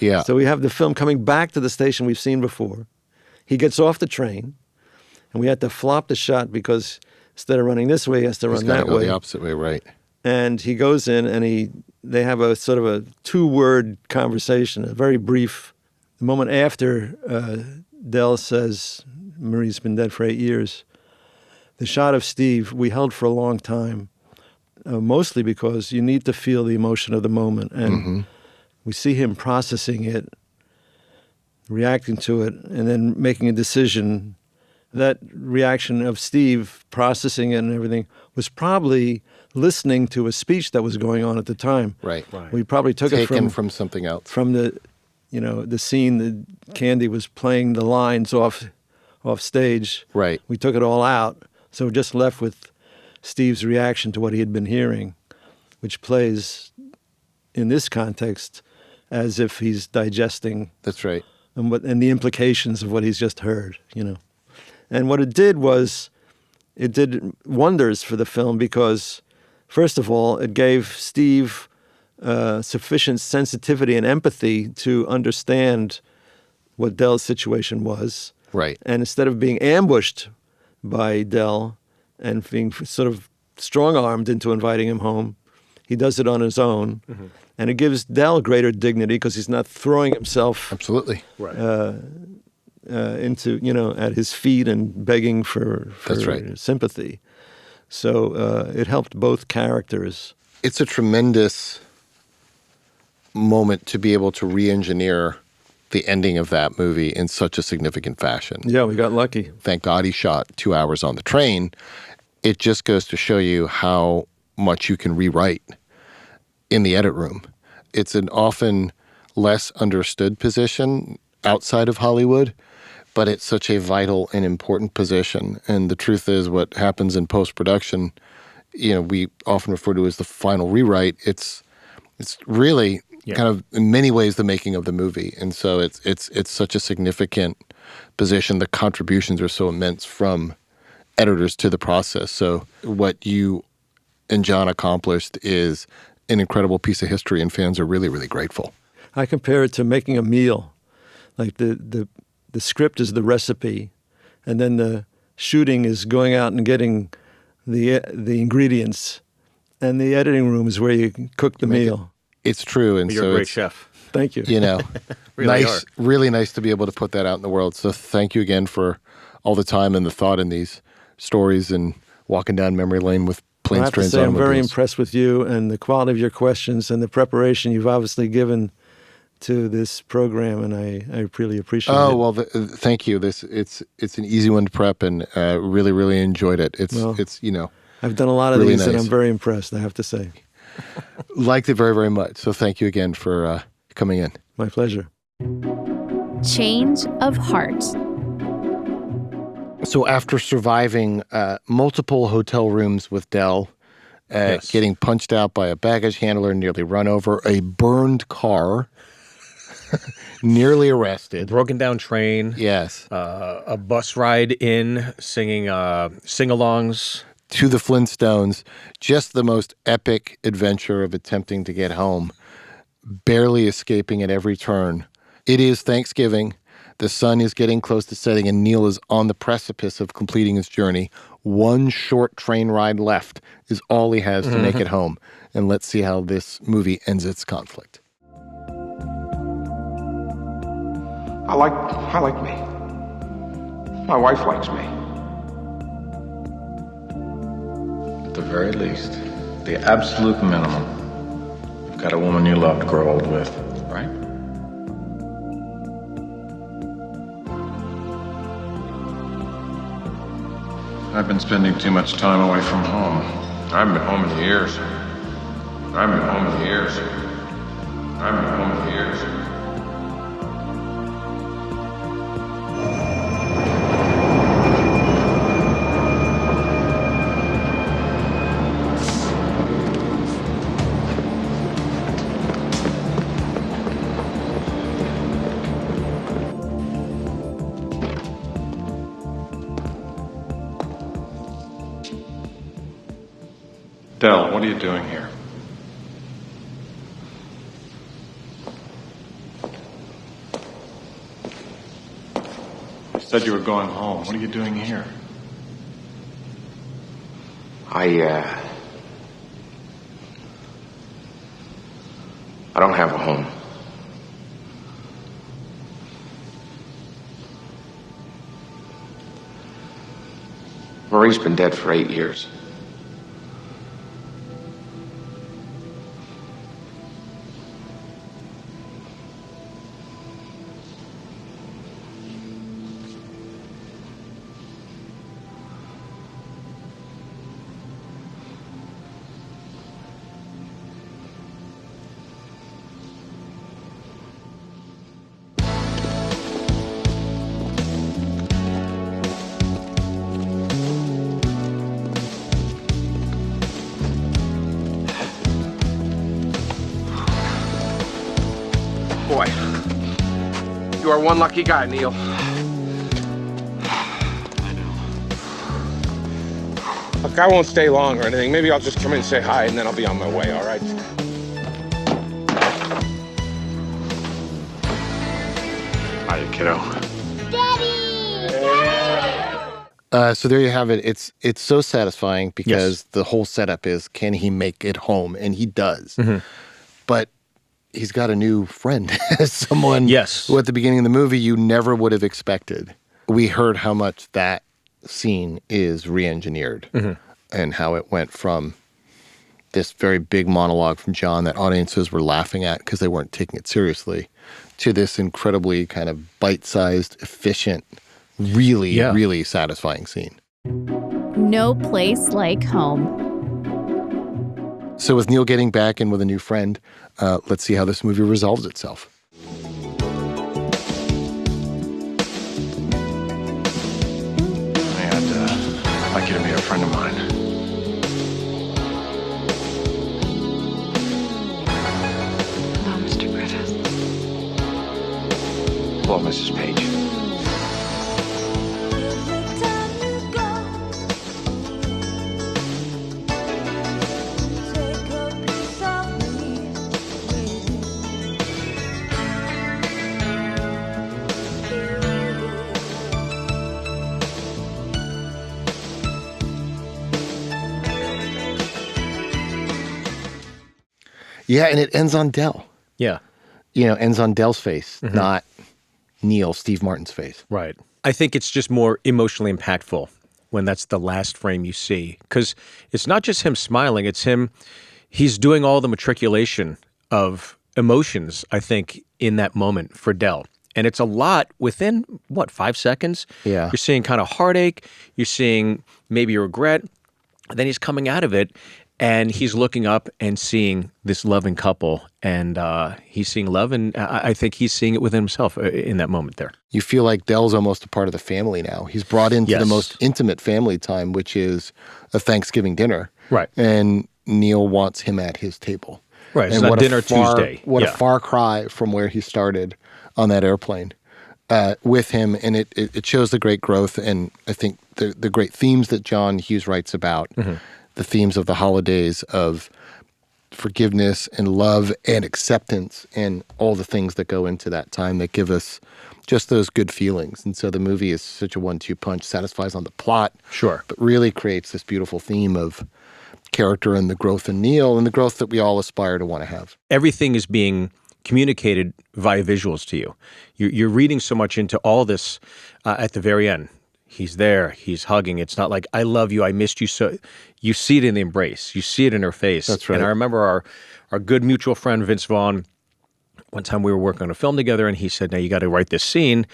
Yeah. So we have the film coming back to the station we've seen before. He gets off the train, and we had to flop the shot because instead of running this way, he has to run that way. The opposite way, right. And he goes in, and they have a sort of a 2-word conversation, a very brief. The moment after Dell says, Marie's been dead for 8 years, the shot of Steve we held for a long time, mostly because you need to feel the emotion of the moment. And we see him processing it, reacting to it, and then making a decision. That reaction of Steve processing it and everything was probably listening to a speech that was going on at the time. Right. We probably took it from something else. From the scene that Candy was playing the lines off stage. Right. We took it all out, so we're just left with Steve's reaction to what he had been hearing, which plays in this context as if he's digesting. That's right. And the implications of what he's just heard, And what it did was, it did wonders for the film because, first of all, it gave Steve sufficient sensitivity and empathy to understand what Dell's situation was. Right. And instead of being ambushed by Dell and being sort of strong-armed into inviting him home, He does it on his own. And it gives Del greater dignity because he's not throwing himself absolutely into, at his feet and begging for That's right. sympathy. So it helped both characters. It's a tremendous moment to be able to re-engineer the ending of that movie in such a significant fashion. Yeah, we got lucky. Thank God he shot 2 hours on the train. It just goes to show you how much you can rewrite in the edit room. It's an often less understood position outside of Hollywood, but it's such a vital and important position. And the truth is, what happens in post-production, we often refer to as the final rewrite. It's really kind of in many ways the making of the movie. And so it's such a significant position. The contributions are so immense from editors to the process. So what you and John accomplished is an incredible piece of history, and fans are really, really grateful. I compare it to making a meal. Like the script is the recipe, and then the shooting is going out and getting the ingredients, and the editing room is where you cook the meal. It's true, and you're a great chef. Thank you. Really really nice to be able to put that out in the world. So thank you again for all the time and the thought in these stories and walking down memory lane with planes, trains, I have to say, I'm very automobiles. impressed with you and the quality of your questions and the preparation you've obviously given to this program, and I really appreciate it. Oh, well, thank you. It's an easy one to prep, and really, really enjoyed it. It's I've done a lot of really these, and nice. I'm very impressed, I have to say. Liked it very, very much. So thank you again for coming in. My pleasure. Change of heart. So after surviving multiple hotel rooms with Del, getting punched out by a baggage handler, nearly run over, a burned car, nearly arrested. Broken down train. Yes. A bus ride in, singing sing-alongs. To the Flintstones, just the most epic adventure of attempting to get home, barely escaping at every turn. It is Thanksgiving. The sun is getting close to setting, and Neil is on the precipice of completing his journey. One short train ride left is all he has to make it home. And let's see how this movie ends its conflict. I like me. My wife likes me. At the very least, the absolute minimum, you've got a woman you love to grow old with, right? I've been spending too much time away from home. I haven't been home in years. Del, what are you doing here? You said you were going home. What are you doing here? I don't have a home. Marie's been dead for 8 years. Boy, you are one lucky guy, Neil. Look, I won't stay long or anything. Maybe I'll just come in and say hi, and then I'll be on my way, all right? Hiya, kiddo. So there you have it. It's so satisfying because the whole setup is, can he make it home? And he does. But he's got a new friend, someone who at the beginning of the movie you never would have expected. We heard how much that scene is re-engineered and how it went from this very big monologue from John that audiences were laughing at because they weren't taking it seriously, to this incredibly kind of bite-sized, efficient, really satisfying scene. No place like home. So with Neil getting back in with a new friend, let's see how this movie resolves itself. I'd like you to meet a friend of mine. Hello, Mr. Griffith. Hello, Mrs. Page. Yeah, and it ends on Del. Yeah. Ends on Del's face, not Neil, Steve Martin's face. Right. I think it's just more emotionally impactful when that's the last frame you see. Because it's not just him smiling, it's him, he's doing all the matriculation of emotions, I think, in that moment for Del. And it's a lot within, 5 seconds? Yeah. You're seeing kind of heartache, you're seeing maybe regret, and then he's coming out of it, and he's looking up and seeing this loving couple, and he's seeing love, and I think he's seeing it within himself in that moment there. You feel like Del's almost a part of the family now. He's brought into the most intimate family time, which is a Thanksgiving dinner. Right. And Neil wants him at his table. Right, it's and not dinner Tuesday. What a far cry from where he started on that airplane with him. And it shows the great growth, and I think the great themes that John Hughes writes about, the themes of the holidays of forgiveness and love and acceptance and all the things that go into that time that give us just those good feelings. And so the movie is such a 1-2 punch, satisfies on the plot, but really creates this beautiful theme of character and the growth in Neil and the growth that we all aspire to want to have. Everything is being communicated via visuals to you. You're reading so much into all this at the very end. He's there. He's hugging. It's not like, I love you. I missed you. So you see it in the embrace. You see it in her face. That's right. And I remember our good mutual friend, Vince Vaughn, one time we were working on a film together, and he said, now you got to write this scene.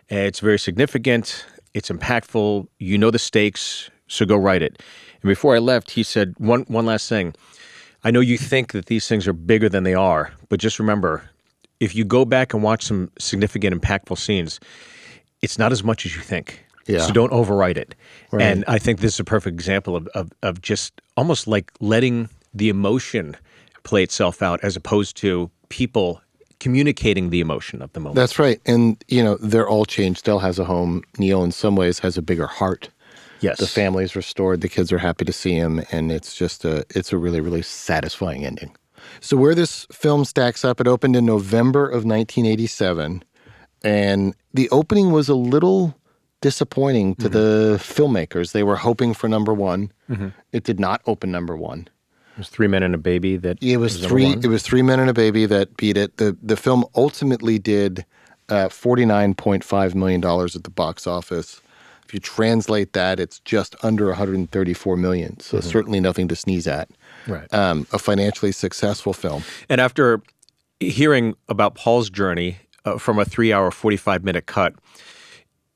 It's very significant. It's impactful. You know the stakes, so go write it. And before I left, he said one last thing. I know you think that these things are bigger than they are, but just remember, if you go back and watch some significant, impactful scenes, it's not as much as you think. Yeah. So don't overwrite it. Right. And I think this is a perfect example of just almost like letting the emotion play itself out as opposed to people communicating the emotion of the moment. That's right. And, they're all changed. Del has a home. Neil, in some ways, has a bigger heart. Yes. The family's restored. The kids are happy to see him. And it's a really, really satisfying ending. So where this film stacks up, it opened in November of 1987. And the opening was a little disappointing to the filmmakers. They were hoping for number one. It did not open number one. It was 3 Men and a Baby that it was three. It was 3 Men and a Baby that beat it. The film ultimately did $49.5 million at the box office. If you translate that, it's just under $134 million. So certainly nothing to sneeze at. Right. A financially successful film. And after hearing about Paul's journey from a 3-hour, 45-minute cut,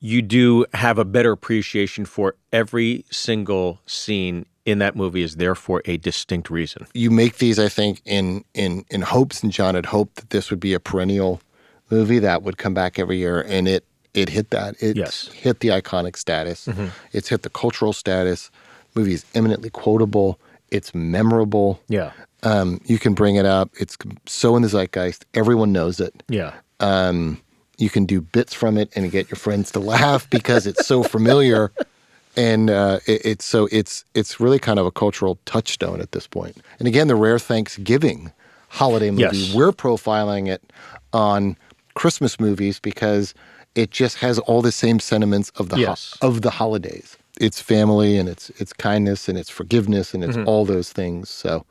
you do have a better appreciation for every single scene in that movie is there for a distinct reason. You make these, I think, in hopes, and John had hoped that this would be a perennial movie that would come back every year, and it hit that. It hit the iconic status. It's hit the cultural status. The movie is eminently quotable. It's memorable. Yeah. You can bring it up. It's so in the zeitgeist. Everyone knows it. Yeah. You can do bits from it and get your friends to laugh because it's so familiar. And it's really kind of a cultural touchstone at this point. And again, the rare Thanksgiving holiday movie, we're profiling it on Christmas movies because it just has all the same sentiments of the holidays. it's family and it's kindness and it's forgiveness and it's all those things. So,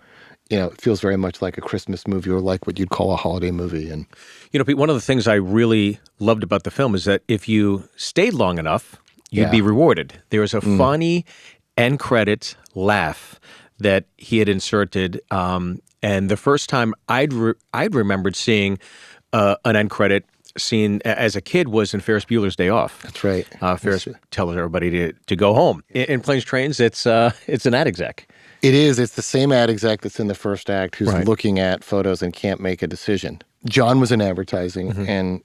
it feels very much like a Christmas movie or like what you'd call a holiday movie. And Pete, one of the things I really loved about the film is that if you stayed long enough, you'd be rewarded. There was a funny end credit laugh that he had inserted, and the first time I'd remembered seeing an end credit scene as a kid was in Ferris Bueller's Day Off. That's right. Ferris tells everybody to go home. In Planes, Trains, it's an ad exec. It is. It's the same ad exec that's in the first act who's looking at photos and can't make a decision. John was in advertising, and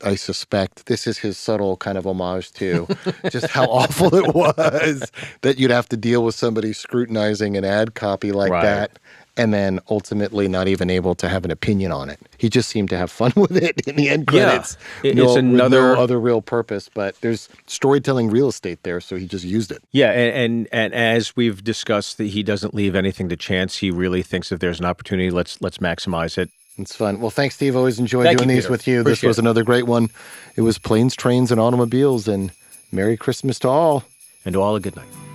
I suspect this is his subtle kind of homage to just how awful it was that you'd have to deal with somebody scrutinizing an ad copy like that and then ultimately not even able to have an opinion on it. He just seemed to have fun with it in the end credits. Yeah, With another no other real purpose, but there's storytelling real estate there, so he just used it. Yeah, and as we've discussed, that he doesn't leave anything to chance. He really thinks if there's an opportunity, let's maximize it. It's fun. Well, thanks, Steve. Always enjoy doing these with you. This was another great one. It was Planes, Trains, and Automobiles, and Merry Christmas to all. And to all a good night.